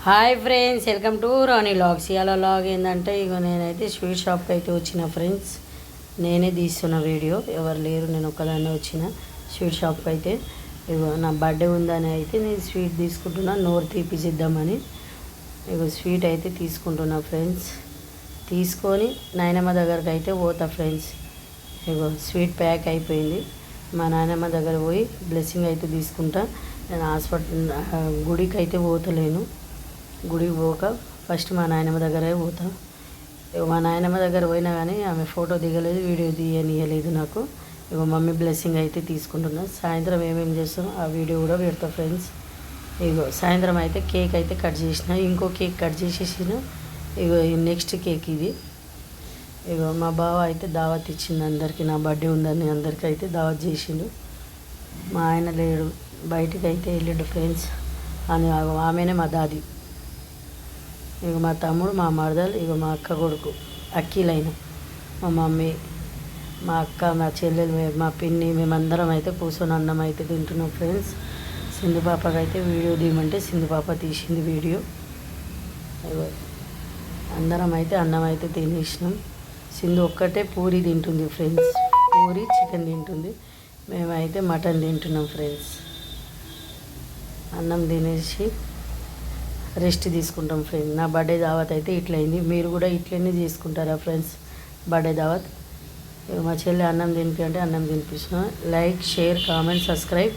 Hi friends, welcome to Rani logs. ఇలా log ఏంటంటే ఇగో నేనైతే స్వీట్ షాప్కి అయితే వచ్చిన ఫ్రెండ్స్. నేనే తీస్తున్న వీడియో, ఎవరు లేరు, నేను ఒక్కదాన్నే వచ్చిన స్వీట్ షాప్కి అయితే. ఇగో నా బర్త్డే ఉందని అయితే నేను స్వీట్ తీసుకుంటున్నా, నోరు తీపిచ్చిద్దామని. ఇగో స్వీట్ అయితే తీసుకుంటున్నా ఫ్రెండ్స్. తీసుకొని నాయనమ్మ దగ్గరికి అయితే పోతా ఫ్రెండ్స్. ఇగో స్వీట్ ప్యాక్ అయిపోయింది. మా నాయనమ్మ దగ్గర పోయి బ్లెస్సింగ్ అయితే తీసుకుంటా. నేను హాస్పిటల్ గుడికి అయితే పోతలేను. గుడికి పోక ఫస్ట్ మా నాయనమ్మ దగ్గరే పోతా. మా నాయనమ్మ దగ్గర పోయినా కానీ ఆమె ఫోటో దిగలేదు, వీడియో తీయనియలేదు నాకు. ఇగో మమ్మీ బ్లెస్సింగ్ అయితే తీసుకుంటున్నా. సాయంత్రం ఏమేమి చేస్తాం ఆ వీడియో కూడా పెడతా ఫ్రెండ్స్. ఇగో సాయంత్రం అయితే కేక్ అయితే కట్ చేసిన, ఇంకో కేక్ కట్ చేసేసిన. ఇగో నెక్స్ట్ కేక్ ఇది. ఇగో మా బావ అయితే దావత్ ఇచ్చింది అందరికీ, నా బర్త్డే ఉందని అందరికీ అయితే దావత్ చేసిండు. మా ఆయన లేడు, బయటికి అయితే వెళ్ళాడు ఫ్రెండ్స్. అని ఆమెనే మా దాది. ఇక మా తమ్ముడు, మా మరదలు, ఇక మా అక్క కొడుకు అక్కీలైన, మా మమ్మీ, మా అక్క, మా చెల్లెలు, మా పిన్ని, మేమందరం అయితే కూర్చొని అన్నం అయితే తింటున్నాం ఫ్రెండ్స్. సింధు పాపకి అయితే వీడియో తీయమంటే సింధు పాప తీసింది వీడియో. అందరం అయితే అన్నం అయితే తినేసినాం. సింధు ఒక్కటే పూరి తింటుంది ఫ్రెండ్స్, పూరి చికెన్ తింటుంది. మేమైతే మటన్ తింటున్నాం ఫ్రెండ్స్. అన్నం తినేసి రెస్ట్ తీసుకుంటాం ఫ్రెండ్స్. నా బర్త్డే దావత్ అయితే ఇట్లయింది. మీరు కూడా ఇట్లనే చేసుకుంటారా ఫ్రెండ్స్ బర్త్డే దావత్? మా చెల్లి అన్నం తినిపి అంటే అన్నం తినిపిస్తున్నాం. Like, share, comment, subscribe.